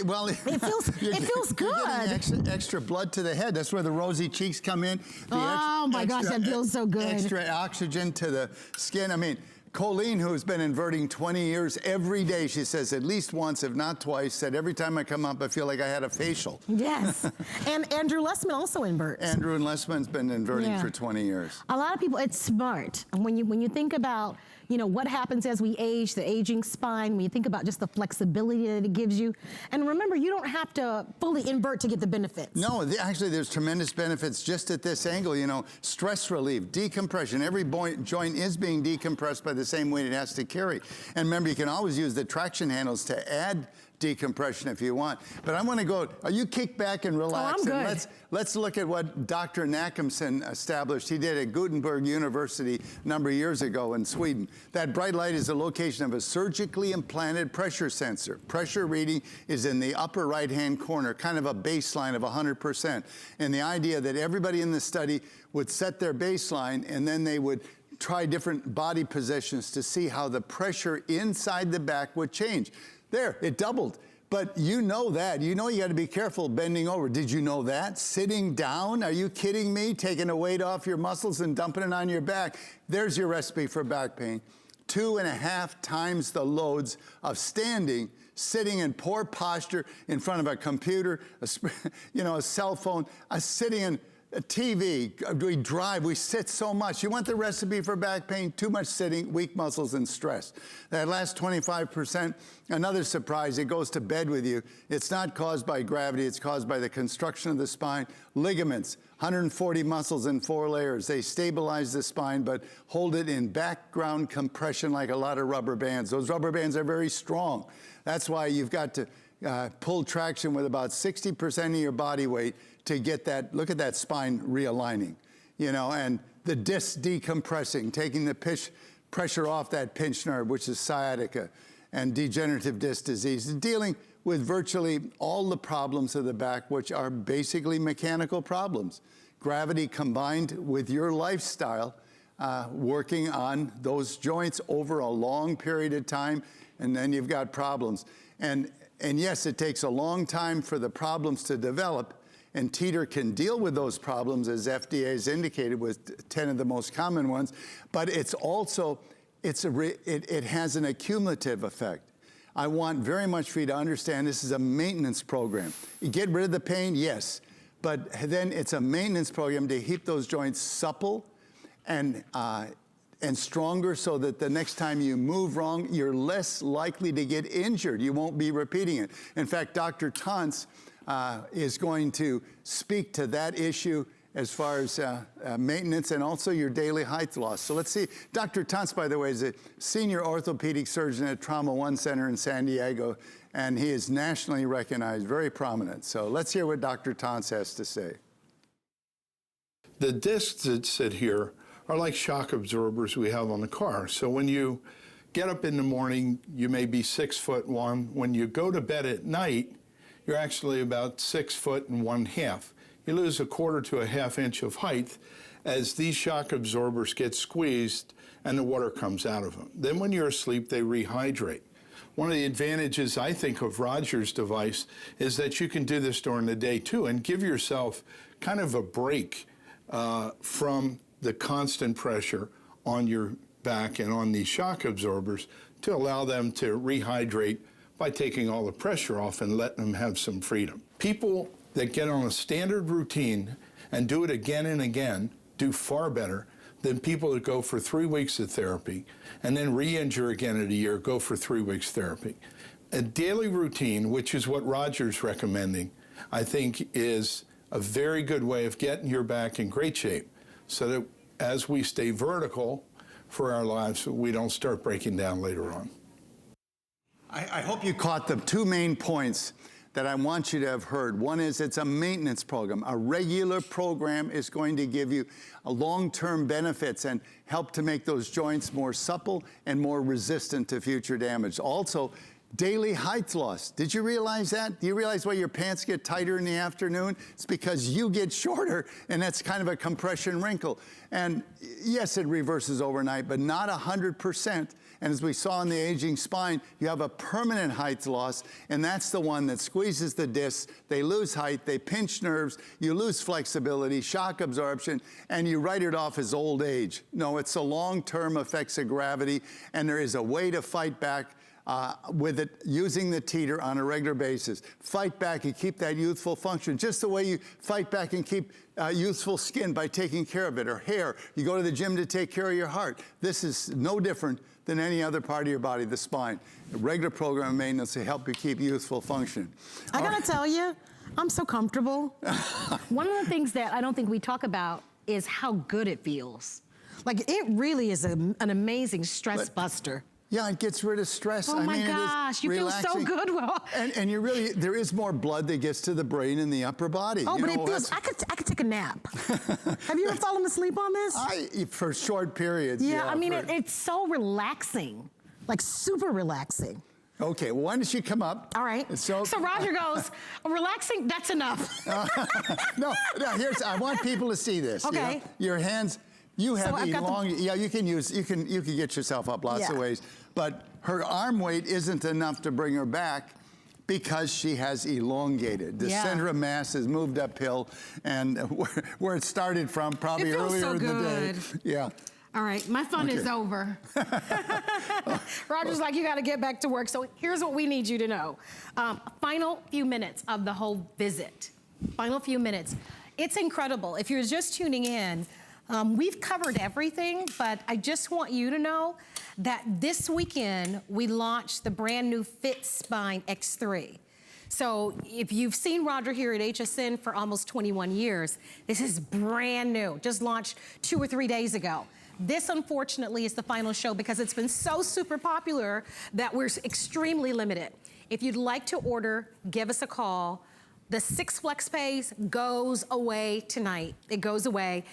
Well, it feels good. You're getting extra blood to the head. That's where the rosy cheeks come in. Oh my gosh, that feels so good. Extra oxygen to the skin. I mean, Colleen, who's been inverting 20 years, every day, she says at least once, if not twice, said every time I come up, I feel like I had a facial. Yes. And Andrew Lessman also inverts. Andrew and Lessman's been inverting for 20 years. A lot of people, it's smart. When you think about, what happens as we age, the aging spine, when you think about just the flexibility that it gives you. And remember, you don't have to fully invert to get the benefits. No, actually, there's tremendous benefits just at this angle. Stress relief, decompression. Every joint is being decompressed by the same weight it has to carry. And remember, you can always use the traction handles to add decompression if you want. But I want to go, you kick back and relax. Oh, I'm and good. Let's look at what Dr. Nackimson established. He did at Gutenberg University a number of years ago in Sweden. That bright light is the location of a surgically implanted pressure sensor. Pressure reading is in the upper right-hand corner, kind of a baseline of 100%. And the idea that everybody in the study would set their baseline and then they would try different body positions to see how the pressure inside the back would change. There, it doubled. But you know that. You know you got to be careful bending over. Did you know that? Sitting down? Are you kidding me? Taking a weight off your muscles and dumping it on your back. There's your recipe for back pain. 2.5 times the loads of standing, sitting in poor posture in front of a computer, a cell phone, sitting in a TV, we drive, we sit so much. You want the recipe for back pain? Too much sitting, weak muscles, and stress. That last 25%, another surprise, it goes to bed with you. It's not caused by gravity, it's caused by the construction of the spine. Ligaments, 140 muscles in 4 layers. They stabilize the spine, but hold it in background compression like a lot of rubber bands. Those rubber bands are very strong. That's why you've got to pull traction with about 60% of your body weight to get that, look at that spine realigning, and the disc decompressing, taking the pressure off that pinched nerve, which is sciatica and degenerative disc disease, dealing with virtually all the problems of the back, which are basically mechanical problems. Gravity combined with your lifestyle, working on those joints over a long period of time, and then you've got problems. And yes, it takes a long time for the problems to develop, and Teeter can deal with those problems, as FDA has indicated, with 10 of the most common ones, but it's also, it has an accumulative effect. I want very much for you to understand this is a maintenance program. You get rid of the pain, yes, but then it's a maintenance program to keep those joints supple and stronger so that the next time you move wrong, you're less likely to get injured. You won't be repeating it. In fact, Dr. Tantz is going to speak to that issue as far as maintenance and also your daily height loss. So let's see. Dr. Tantz, by the way, is a senior orthopedic surgeon at Trauma One Center in San Diego, and he is nationally recognized, very prominent. So let's hear what Dr. Tantz has to say. The discs that sit here are like shock absorbers we have on the car. So when you get up in the morning, you may be 6'1". When you go to bed at night, you're actually about 6'1½". You lose 1/4 to 1/2 inch of height as these shock absorbers get squeezed and the water comes out of them. Then when you're asleep, they rehydrate. One of the advantages, I think, of Roger's device is that you can do this during the day too and give yourself kind of a break from the constant pressure on your back and on these shock absorbers to allow them to rehydrate by taking all the pressure off and letting them have some freedom. People that get on a standard routine and do it again and again do far better than people that go for 3 weeks of therapy and then re-injure again in a year, go for 3 weeks therapy. A daily routine, which is what Roger's recommending, I think is a very good way of getting your back in great shape so that as we stay vertical for our lives, we don't start breaking down later on. I hope you caught the two main points that I want you to have heard. One is it's a maintenance program. A regular program is going to give you long-term benefits and help to make those joints more supple and more resistant to future damage. Also, daily height loss. Did you realize that? Do you realize why your pants get tighter in the afternoon? It's because you get shorter, and that's kind of a compression wrinkle. And yes, it reverses overnight, but not 100%. And as we saw in the aging spine, you have a permanent height loss, and that's the one that squeezes the discs. They lose height, they pinch nerves, you lose flexibility, shock absorption, and you write it off as old age. No, it's the long-term effects of gravity, and there is a way to fight back with it using the Teeter on a regular basis. Fight back and keep that youthful function, just the way you fight back and keep youthful skin by taking care of it, or hair. You go to the gym to take care of your heart. This is no different than any other part of your body, the spine. A regular program of maintenance to help you keep youthful function. I gotta tell you, I'm so comfortable. One of the things that I don't think we talk about is how good it feels. Like, it really is an amazing stress buster. Yeah, it gets rid of stress. Oh my gosh, you feel so good. And you really, there is more blood that gets to the brain and the upper body. Oh, but it feels, I could take a nap. Have you ever fallen asleep on this? For short periods. Yeah, I mean, it's so relaxing, like super relaxing. Okay, well, why don't you come up? All right. So Roger goes, relaxing, that's enough. No, I want people to see this. Okay. You know? Your hands, you have yeah, you can get yourself up lots of ways, but her arm weight isn't enough to bring her back because she has elongated. The center of mass has moved uphill, and where it started from, probably earlier in the day. Yeah. All right, my fun is over. Roger's like, you got to get back to work. So here's what we need you to know. Final few minutes of the whole visit. Final few minutes. It's incredible. If you're just tuning in, we've covered everything, but I just want you to know that this weekend we launched the brand new FitSpine X3. So if you've seen Roger here at HSN for almost 21 years, this is brand new, just launched 2 or 3 days ago. This, unfortunately, is the final show because it's been so super popular that we're extremely limited. If you'd like to order, give us a call. The 6 flex pays goes away tonight. It goes away.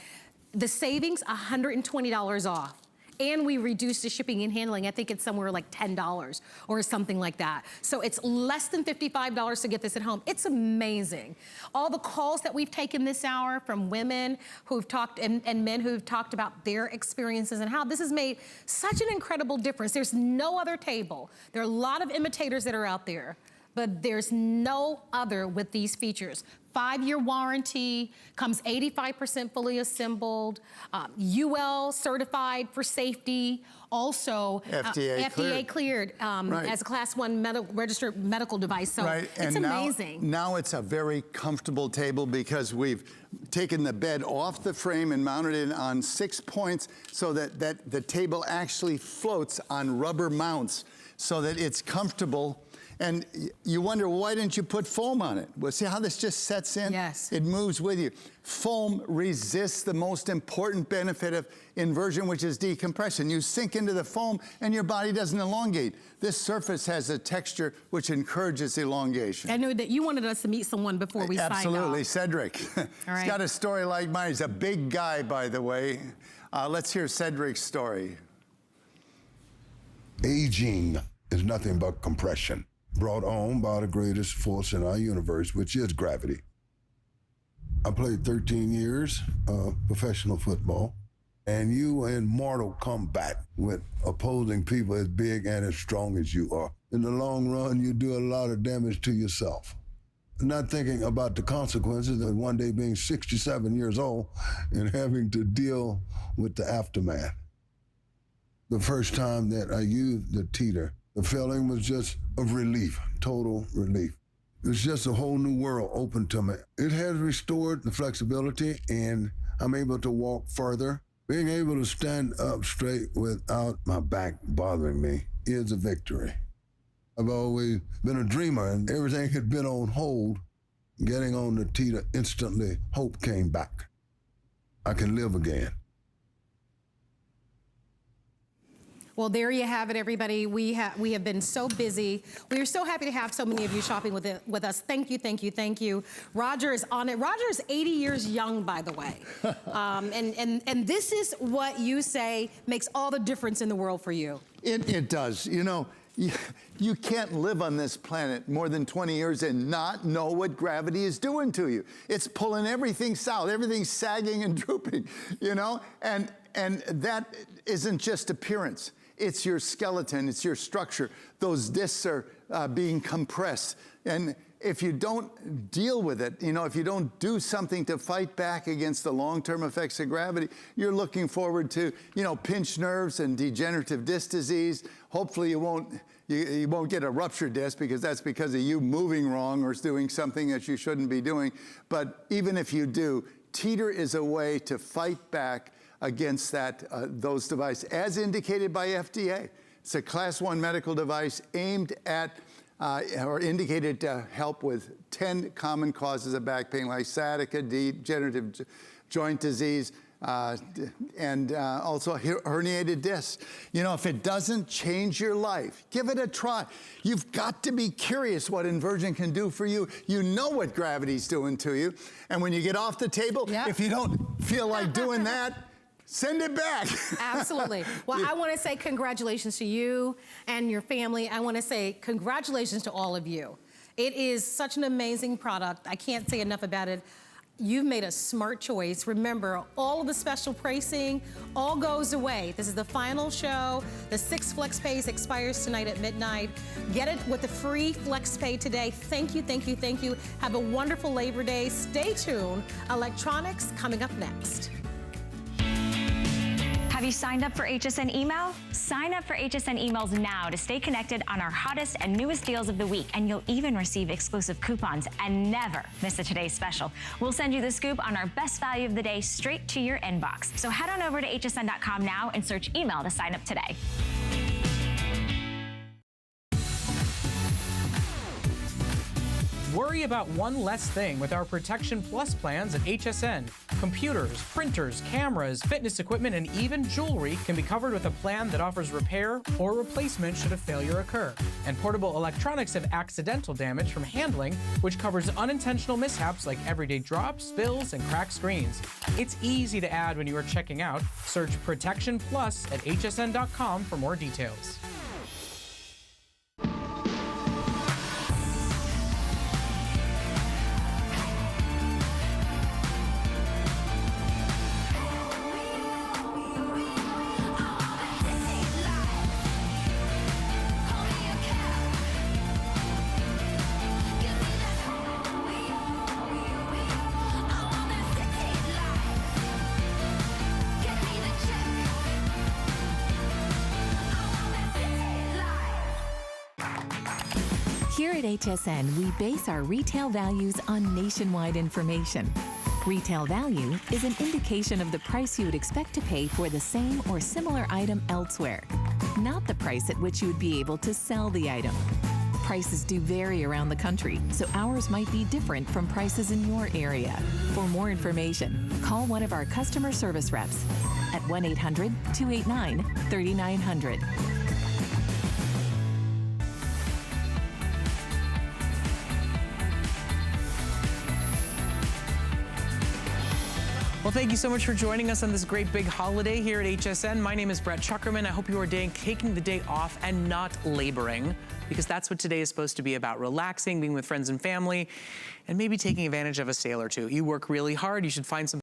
The savings, $120 off. And we reduced the shipping and handling. I think it's somewhere like $10 or something like that. So it's less than $55 to get this at home. It's amazing. All the calls that we've taken this hour from women who've talked and men who've talked about their experiences and how this has made such an incredible difference. There's no other table. There are a lot of imitators that are out there. but there's no other with these features. 5-year warranty, comes 85% fully assembled, UL certified for safety, also FDA cleared as a Class 1 registered medical device. So it's amazing. Now it's a very comfortable table because we've taken the bed off the frame and mounted it on 6 points so that the table actually floats on rubber mounts so that it's comfortable. And you wonder, why didn't you put foam on it? Well, see how this just sets in? Yes. It moves with you. Foam resists the most important benefit of inversion, which is decompression. You sink into the foam and your body doesn't elongate. This surface has a texture which encourages elongation. I know that you wanted us to meet someone before we signed off. Absolutely, Cedric. All right. He's got a story like mine. He's a big guy, by the way. Let's hear Cedric's story. Aging is nothing but compression, brought on by the greatest force in our universe, which is gravity. I played 13 years of professional football, and you in mortal combat with opposing people as big and as strong as you are. In the long run, you do a lot of damage to yourself. Not thinking about the consequences of one day being 67 years old and having to deal with the aftermath. The first time that I used the Teeter, the feeling was just of relief, total relief. It's just a whole new world open to me. It has restored the flexibility, and I'm able to walk further. Being able to stand up straight without my back bothering me is a victory. I've always been a dreamer, and everything had been on hold. Getting on the Teeter, instantly, hope came back. I can live again. Well, there you have it, everybody. We have been so busy. We are so happy to have so many of you shopping with us. Thank you, thank you, thank you. Roger is on it. Roger is 80 years young, by the way. And this is what you say makes all the difference in the world for you. It does. You know, you can't live on this planet more than 20 years and not know what gravity is doing to you. It's pulling everything south, everything's sagging and drooping, you know? And that isn't just appearance. It's your skeleton, it's your structure. Those discs are being compressed. And if you don't deal with it, you know, if you don't do something to fight back against the long-term effects of gravity, you're looking forward to, you know, pinched nerves and degenerative disc disease. Hopefully you won't get a ruptured disc because that's because of you moving wrong or doing something that you shouldn't be doing. But even if you do, Teeter is a way to fight back against those devices, as indicated by FDA. It's a Class 1 medical device aimed at or indicated to help with 10 common causes of back pain, like sciatica, degenerative joint disease, and also herniated discs. You know, if it doesn't change your life, give it a try. You've got to be curious what inversion can do for you. You know what gravity's doing to you. And when you get off the table, if you don't feel like doing that, send it back. Absolutely. Well, I want to say congratulations to you and your family. I want to say congratulations to all of you. It is such an amazing product. I can't say enough about it. You've made a smart choice. Remember, all of the special pricing all goes away. This is the final show. The 6 flex pays expires tonight at midnight. Get it with the free flex pay today. Thank you, thank you, thank you. Have a wonderful Labor Day. Stay tuned. Electronics coming up next. Have you signed up for HSN email? Sign up for HSN emails now to stay connected on our hottest and newest deals of the week, and you'll even receive exclusive coupons and never miss a today's special. We'll send you the scoop on our best value of the day straight to your inbox. So head on over to hsn.com now and search email to sign up today. Worry about one less thing with our Protection Plus plans at HSN. Computers, printers, cameras, fitness equipment, and even jewelry can be covered with a plan that offers repair or replacement should a failure occur. And portable electronics have accidental damage from handling, which covers unintentional mishaps like everyday drops, spills, and cracked screens. It's easy to add when you are checking out. Search Protection Plus at hsn.com for more details. Here at HSN, we base our retail values on nationwide information. Retail value is an indication of the price you would expect to pay for the same or similar item elsewhere, not the price at which you would be able to sell the item. Prices do vary around the country, so ours might be different from prices in your area. For more information, call one of our customer service reps at 1-800-289-3900. Well, thank you so much for joining us on this great big holiday here at HSN. My name is Brett Chuckerman. I hope you are taking the day off and not laboring, because that's what today is supposed to be about: relaxing, being with friends and family, and maybe taking advantage of a sale or two. You work really hard. You should find some